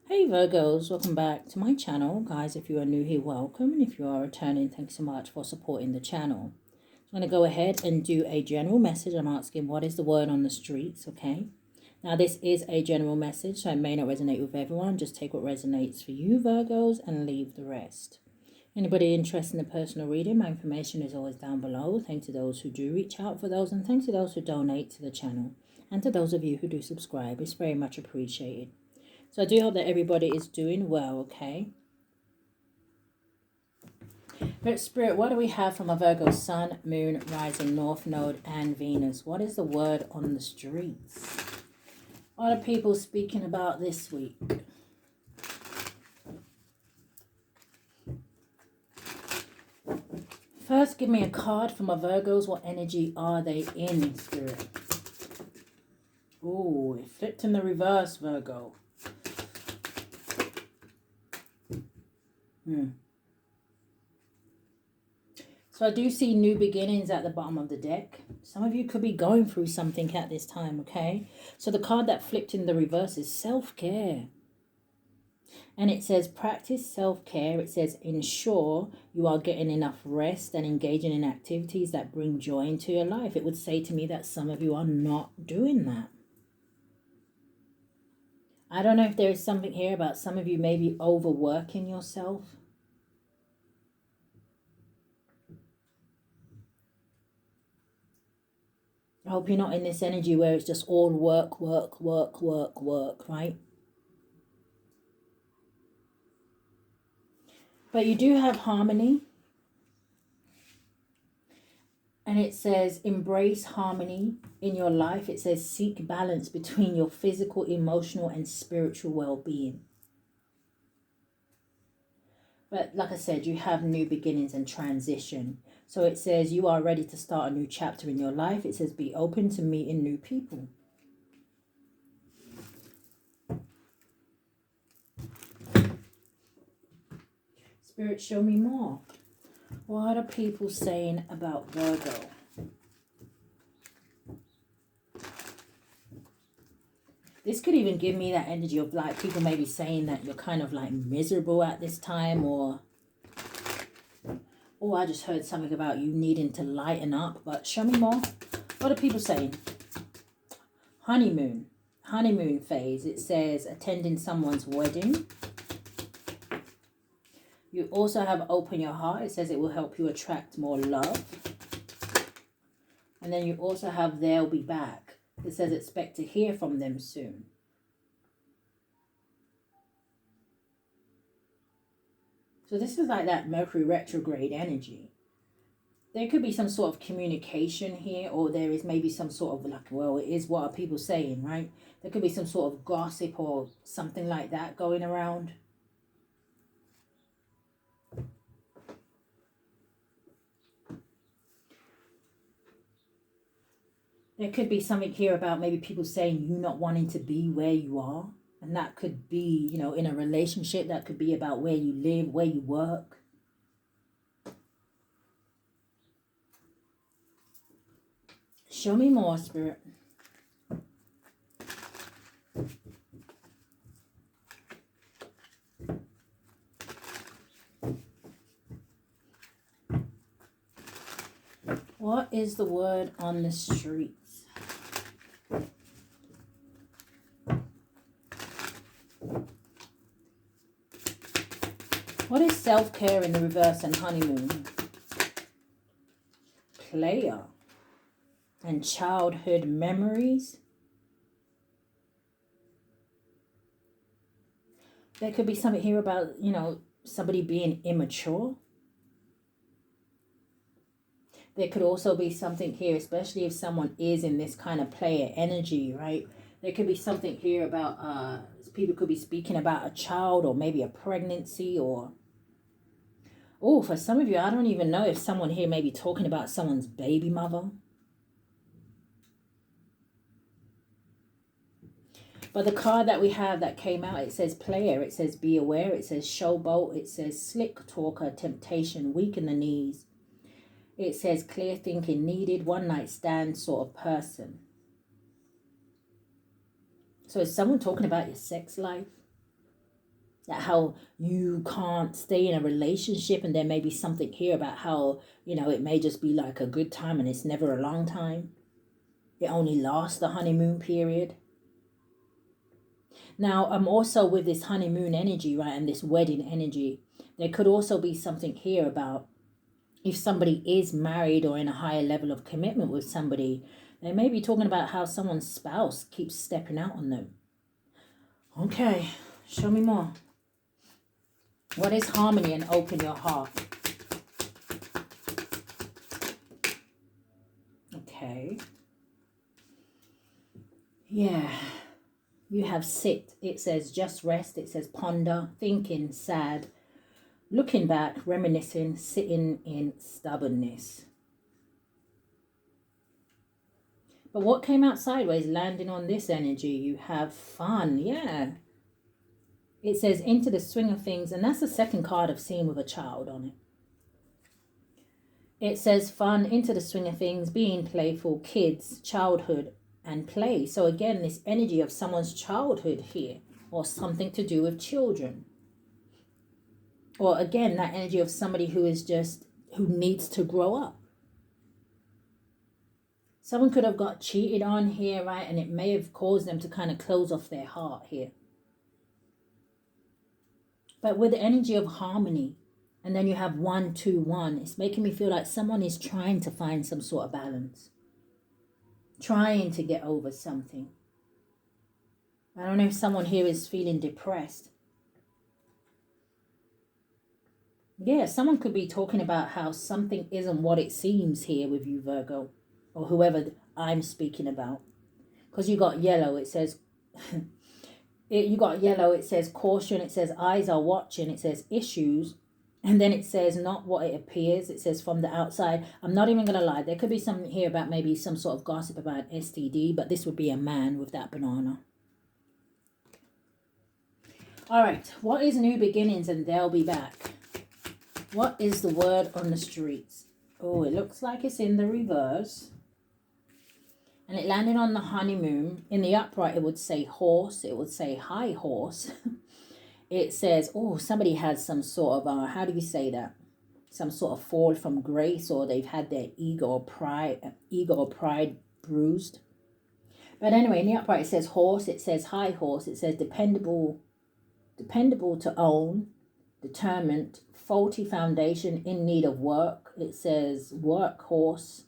Hey Virgos, welcome back to my channel. Guys, if you are new here, welcome. And if you are returning, thanks so much for supporting the channel. I'm going to go ahead and do a general message. I'm asking what is the word on the streets, okay? Now this is a general message, so it may not resonate with everyone. Just take what resonates for you, Virgos, and leave the rest. Anybody interested in a personal reading, my information is always down below. Thanks to those who do reach out for those, and thanks to those who donate to the channel. And to those of you who do subscribe, it's very much appreciated. So I do hope that everybody is doing well, okay? But Spirit, what do we have from a Virgo Sun, Moon, Rising, North Node, and Venus? What is the word on the streets? What are people speaking about this week? First, give me a card from a Virgos. What energy are they in, Spirit? Oh, it flipped in the reverse, Virgo. So I do see new beginnings at the bottom of the deck. Some of you could be going through something at this time, okay? So the card that flipped in the reverse is self-care. And it says practice self-care. It says ensure you are getting enough rest and engaging in activities that bring joy into your life. It would say to me that some of you are not doing that. I don't know if there is something here about some of you maybe overworking yourself. I hope you're not in this energy where it's just all work, work, work, work, work, right? But you do have harmony. And it says embrace harmony in your life. It says seek balance between your physical, emotional, and spiritual well-being. But like I said, you have new beginnings and transition. So it says you are ready to start a new chapter in your life. It says be open to meeting new people. Spirit, show me more. What are people saying about Virgo? This could even give me that energy of like people maybe saying that you're kind of like miserable at this time, or oh, I just heard something about you needing to lighten up. But show me more. What are people saying? Honeymoon. Honeymoon phase. It says attending someone's wedding. You also have open your heart. It says it will help you attract more love. And then you also have they'll be back. It says expect to hear from them soon. So this is like that Mercury retrograde energy. There could be some sort of communication here, or there is maybe some sort of like, well, it is what are people saying, right? There could be some sort of gossip or something like that going around. There could be something here about maybe people saying you not wanting to be where you are. And that could be, you know, in a relationship. That could be about where you live, where you work. Show me more, Spirit. What is the word on the streets? What is self-care in the reverse and honeymoon? Player. And childhood memories. There could be something here about, you know, somebody being immature. There could also be something here, especially if someone is in this kind of player energy, right? There could be something here about, people could be speaking about a child or maybe a pregnancy, or, oh, for some of you, I don't even know if someone here may be talking about someone's baby mother. But the card that we have that came out, it says player, it says be aware, it says showboat, it says slick talker, temptation, weak in the knees. It says clear thinking needed, one night stand sort of person. So is someone talking about your sex life? That how you can't stay in a relationship, and there may be something here about how, you know, it may just be like a good time and it's never a long time. It only lasts the honeymoon period. Now, I'm also with this honeymoon energy, right, and this wedding energy. There could also be something here about if somebody is married or in a higher level of commitment with somebody, they may be talking about how someone's spouse keeps stepping out on them. Okay, show me more. What is harmony and open your heart? Okay. Yeah. You have sit. It says just rest. It says ponder, thinking, sad, looking back, reminiscing, sitting in stubbornness. But what came out sideways, landing on this energy? You have fun. Yeah. It says into the swing of things. And that's the second card I've seen with a child on it. It says fun, into the swing of things, being playful, kids, childhood, and play. So again, this energy of someone's childhood here, or something to do with children. Or again, that energy of somebody who needs to grow up. Someone could have got cheated on here, right? And it may have caused them to kind of close off their heart here. But with the energy of harmony, and then you have 1, 2, 1, it's making me feel like someone is trying to find some sort of balance. Trying to get over something. I don't know if someone here is feeling depressed. Yeah, someone could be talking about how something isn't what it seems here with you, Virgo, or whoever I'm speaking about. Because you got yellow, it says, you got yellow, it says caution, it says eyes are watching, it says issues, and then it says not what it appears, it says from the outside. I'm not even going to lie, there could be something here about maybe some sort of gossip about STD, but this would be a man with that banana. All right, what is new beginnings and they'll be back? What is the word on the streets? Oh, it looks like it's in the reverse. And it landed on the honeymoon. In the upright, it would say horse. It would say high horse. It says, oh, somebody has some sort of, how do you say that? Some sort of fall from grace, or they've had their ego or pride bruised. But anyway, in the upright, it says horse. It says high horse. It says dependable to own, determined, faulty foundation, in need of work. It says work horse.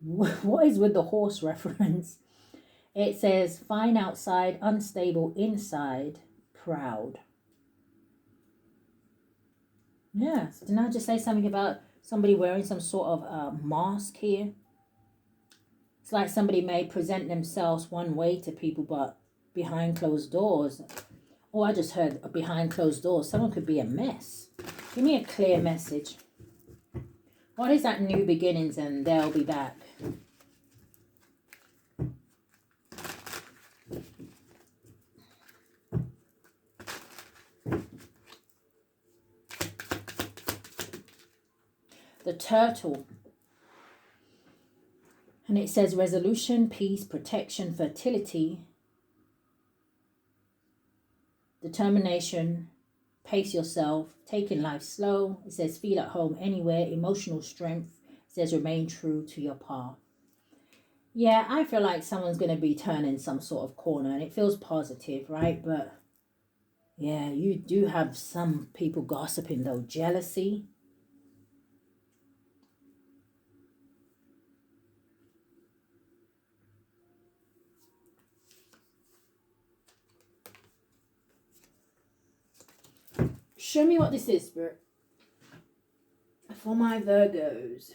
What is with the horse reference? It says fine outside, unstable inside, proud. Yeah, so didn't I just say something about somebody wearing some sort of mask here? It's like somebody may present themselves one way to people, but behind closed doors. Oh, I just heard behind closed doors. Someone could be a mess. Give me a clear message. What is that new beginnings and they'll be back? The turtle. And it says resolution, peace, protection, fertility, determination, pace yourself, taking life slow. It says feel at home anywhere, emotional strength. It says remain true to your path. Yeah, I feel like someone's going to be turning some sort of corner, and it feels positive, right? But yeah, you do have some people gossiping though. Jealousy. Show me what this is, Spirit. For my Virgos.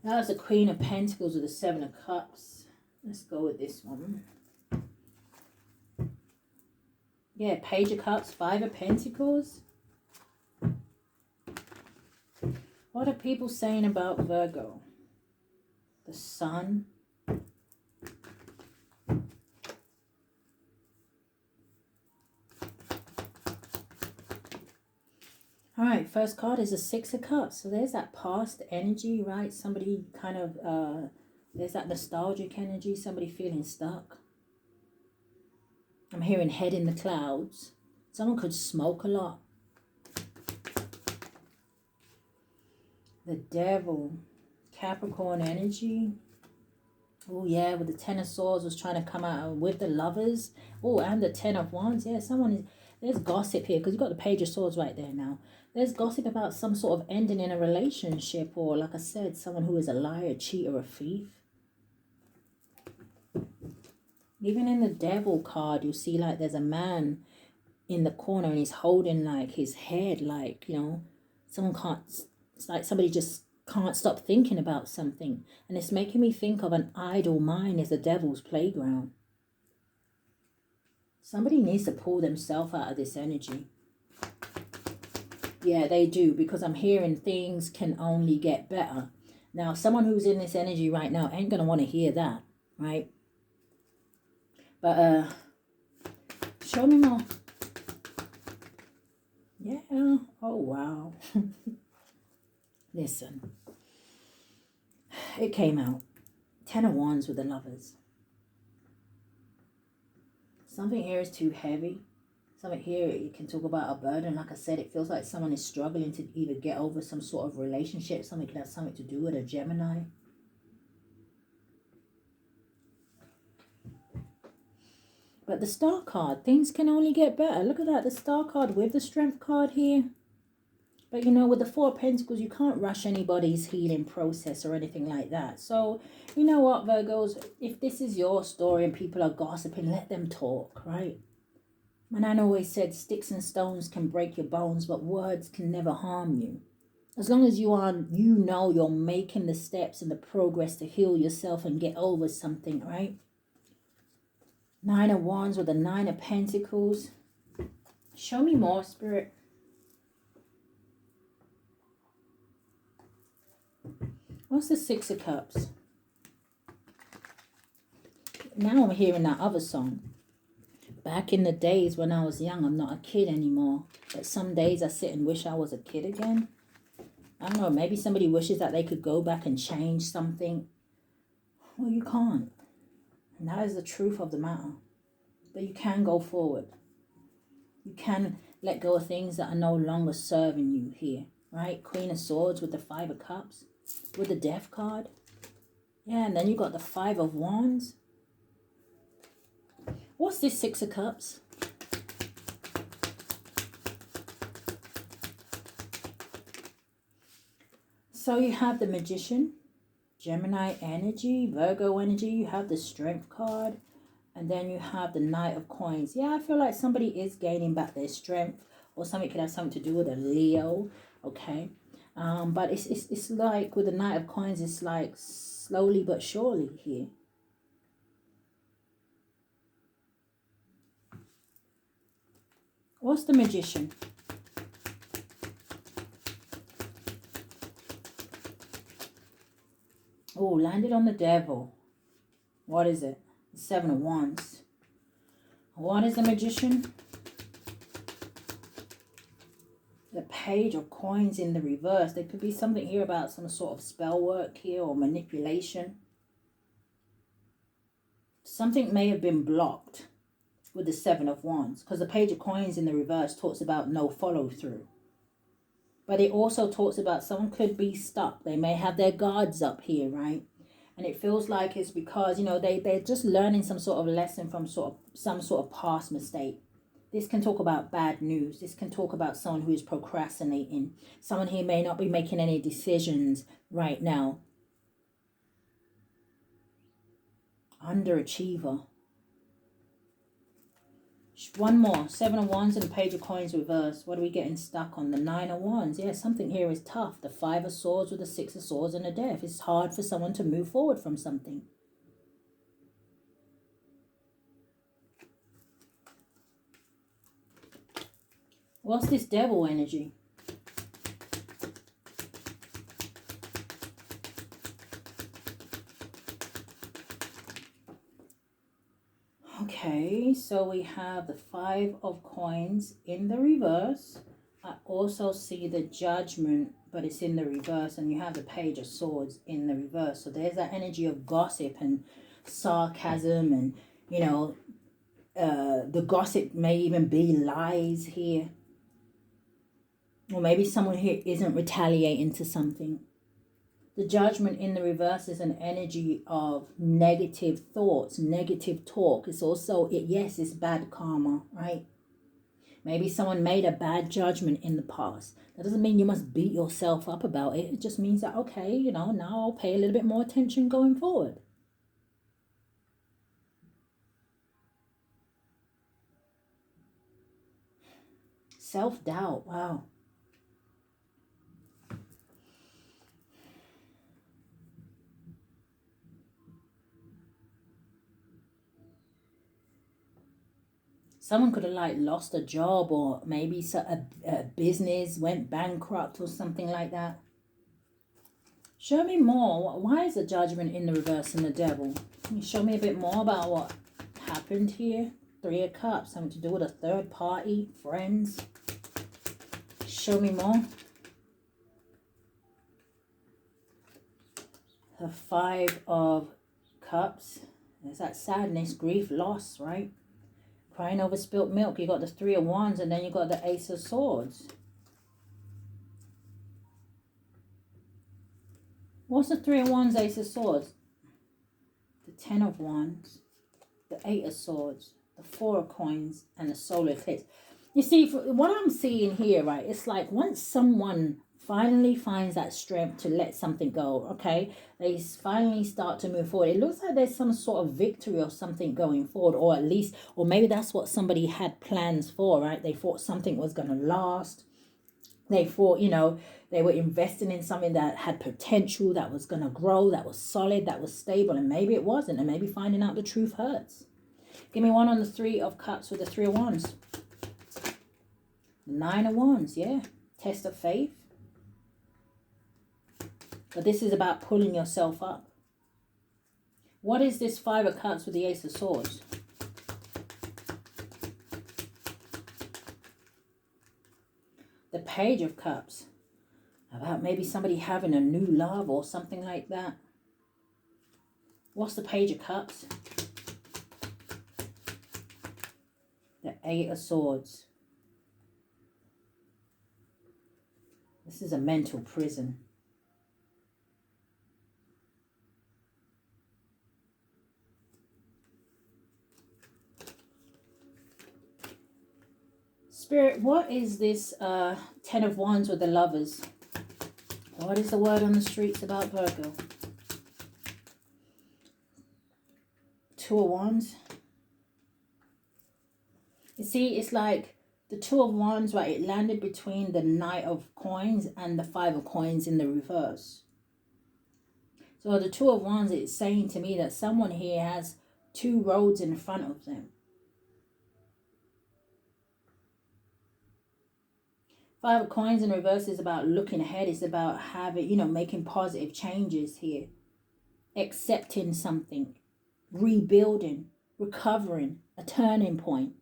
That was the Queen of Pentacles with the Seven of Cups. Let's go with this one. Yeah, Page of Cups, Five of Pentacles. What are people saying about Virgo? The Sun. All right, first card is a Six of Cups. So there's that past energy, right? Somebody kind of, there's that nostalgic energy, somebody feeling stuck. I'm hearing head in the clouds. Someone could smoke a lot. The devil. Capricorn energy. Oh, yeah, with the Ten of Swords was trying to come out with the Lovers. Oh, and the Ten of Wands. Yeah, someone is... There's gossip here because you've got the Page of Swords right there now. There's gossip about some sort of ending in a relationship, or, like I said, someone who is a liar, a cheat, or a thief. Even in the Devil card, you see, like, there's a man in the corner and he's holding, like, his head, like, you know, someone can't... It's like somebody just can't stop thinking about something. And it's making me think of an idle mind as the devil's playground. Somebody needs to pull themselves out of this energy. Yeah, they do, because I'm hearing things can only get better. Now, someone who's in this energy right now ain't going to want to hear that, right? But, show me more. Yeah. Oh, wow. Listen. It came out. Ten of Wands with the Lovers. Something here is too heavy. Something here, you can talk about a burden. Like I said, it feels like someone is struggling to either get over some sort of relationship. Something could have something to do with a Gemini. But the Star card, things can only get better. Look at that, the Star card with the Strength card here. But, you know, with the Four of Pentacles, you can't rush anybody's healing process or anything like that. So, you know what, Virgos? If this is your story and people are gossiping, let them talk, right? My nan always said, sticks and stones can break your bones, but words can never harm you. As long as you know you're making the steps and the progress to heal yourself and get over something, right? Nine of Wands with the Nine of Pentacles. Show me more, Spirit. What's the Six of Cups? Now I'm hearing that other song. Back in the days when I was young, I'm not a kid anymore. But some days I sit and wish I was a kid again. I don't know, maybe somebody wishes that they could go back and change something. Well, you can't. And that is the truth of the matter. But you can go forward. You can let go of things that are no longer serving you here. Right? Queen of Swords with the Five of Cups. With the Death card. Yeah, and then you got the Five of Wands. What's this Six of Cups? So you have the Magician, Gemini energy, Virgo energy. You have the Strength card. And then you have the Knight of Coins. Yeah, I feel like somebody is gaining back their strength. Or something could have something to do with a Leo. Okay. But it's like with the Knight of Coins, it's like slowly but surely here. What's the Magician? Oh, landed on the Devil. What is it? The Seven of Wands. What is the Magician? The Page of Coins in the reverse. There could be something here about some sort of spell work here or manipulation. Something may have been blocked with the Seven of Wands, because the Page of Coins in the reverse talks about no follow through. But it also talks about someone could be stuck. They may have their guards up here, right? And it feels like it's because, you know, they're just learning some sort of lesson from some sort of past mistake. This can talk about bad news. This can talk about someone who is procrastinating. Someone here may not be making any decisions right now. Underachiever. One more. Seven of Wands and the Page of Coins reverse. What are we getting stuck on? The Nine of Wands. Yeah, something here is tough. The Five of Swords with the Six of Swords and the Death. It's hard for someone to move forward from something. What's this Devil energy? Okay, so we have the Five of Coins in the reverse. I also see the Judgment, but it's in the reverse. And you have the Page of Swords in the reverse. So there's that energy of gossip and sarcasm and, you know, The gossip may even be lies here. Or maybe someone here isn't retaliating to something. The Judgment in the reverse is an energy of negative thoughts, negative talk. It's also, yes, it's bad karma, right? Maybe someone made a bad judgment in the past. That doesn't mean you must beat yourself up about it. It just means that, okay, now I'll pay a little bit more attention going forward. Self-doubt, wow. Someone could have lost a job, or maybe a business went bankrupt or something like that. Show me more. Why is the Judgment in the reverse and the Devil? Can you show me a bit more about what happened here? 3 of Cups, something to do with a third party, friends. Show me more. The 5 of Cups. There's that sadness, grief, loss, right? Crying over spilt milk. You got the 3 of Wands, and then you got the Ace of Swords. What's the 3 of Wands, Ace of Swords? The 10 of Wands, the 8 of Swords, the 4 of Coins, and the solar eclipse. You see, what I'm seeing here, right, it's like once someone finally finds that strength to let something go, okay, they finally start to move forward. It looks like there's some sort of victory or something going forward, or at least, or maybe that's what somebody had plans for, right? They thought something was going to last. They thought, they were investing in something that had potential, that was going to grow, that was solid, that was stable, and maybe it wasn't, and maybe finding out the truth hurts. Give me one on the 3 of Cups with the 3 of Wands. The 9 of Wands, yeah. Test of faith. But this is about pulling yourself up. What is this 5 of Cups with the Ace of Swords? The Page of Cups. About maybe somebody having a new love or something like that. What's the Page of Cups? The 8 of Swords. This is a mental prison. Spirit, what is this 10 of Wands with the Lovers? What is the word on the streets about Virgo? 2 of Wands. You see, it's like the 2 of Wands, right? It landed between the Knight of Coins and the 5 of Coins in the reverse. So the 2 of Wands is saying to me that someone here has 2 roads in front of them. 5 of Coins in reverse is about looking ahead. It's about having, making positive changes here. Accepting something. Rebuilding. Recovering. A turning point.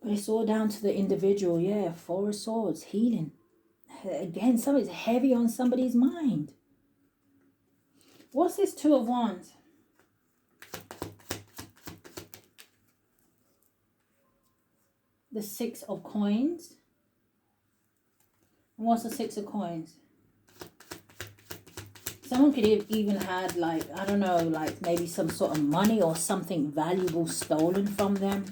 But it's all down to the individual, yeah. 4 of Swords. Healing. Again, something's heavy on somebody's mind. What's this 2 of Wands? The 6 of Coins. And what's the 6 of Coins? Someone could have even had, I don't know, maybe some sort of money or something valuable stolen from them.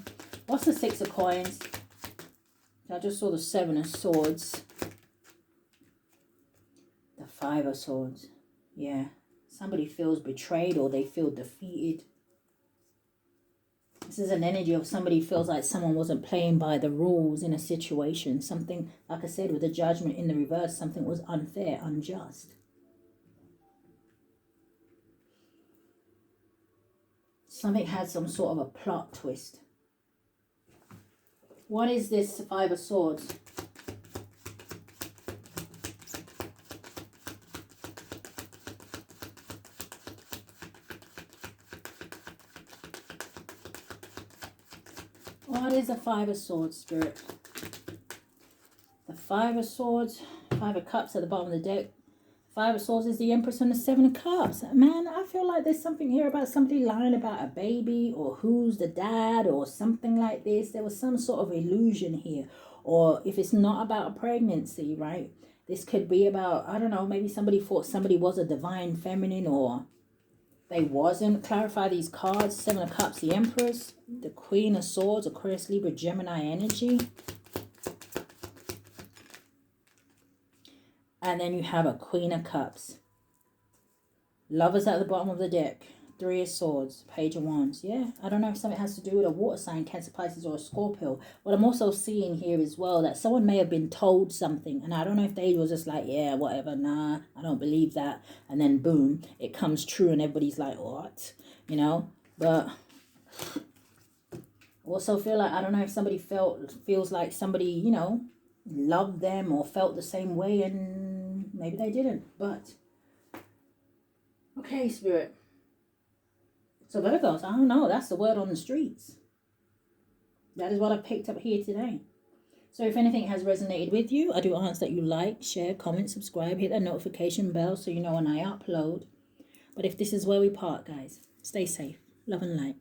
What's the 6 of Coins? I just saw the 7 of Swords. The 5 of Swords. Yeah. Somebody feels betrayed or they feel defeated. This is an energy of somebody feels like someone wasn't playing by the rules in a situation. Something, like I said, with the Judgment in the reverse, something was unfair, unjust. Something had some sort of a plot twist. What is this 5 of Swords? What is the 5 of Swords, Spirit? The 5 of Swords, 5 of Cups at the bottom of the deck. Five of Swords is the Empress and the Seven of Cups. Man, I feel like there's something here about somebody lying about a baby or who's the dad or something like this. There was some sort of illusion here. Or if it's not about a pregnancy, right? This could be about, I don't know, maybe somebody thought somebody was a divine feminine or they wasn't. Clarify these cards. Seven of Cups, the Empress, the Queen of Swords, Aquarius, Libra, Gemini energy. And then you have a Queen of Cups. Lovers at the bottom of the deck. Three of Swords. Page of Wands. Yeah, I don't know if something has to do with a water sign, Cancer, Pisces, or a Scorpio. But I'm also seeing here as well that someone may have been told something. And I don't know if they was just like, yeah, whatever, nah, I don't believe that. And then boom, it comes true and everybody's like, what? You know? But also feel like, I don't know if somebody feels like somebody, you know, loved them or felt the same way, and maybe they didn't. But okay, Spirit. So Virgos, I don't know, that's the word on the streets. That is what I picked up here today. So if anything has resonated with you, I do ask that you like, share, comment, subscribe, hit that notification bell so you know when I upload. But if this is where we part, guys, stay safe, love and light.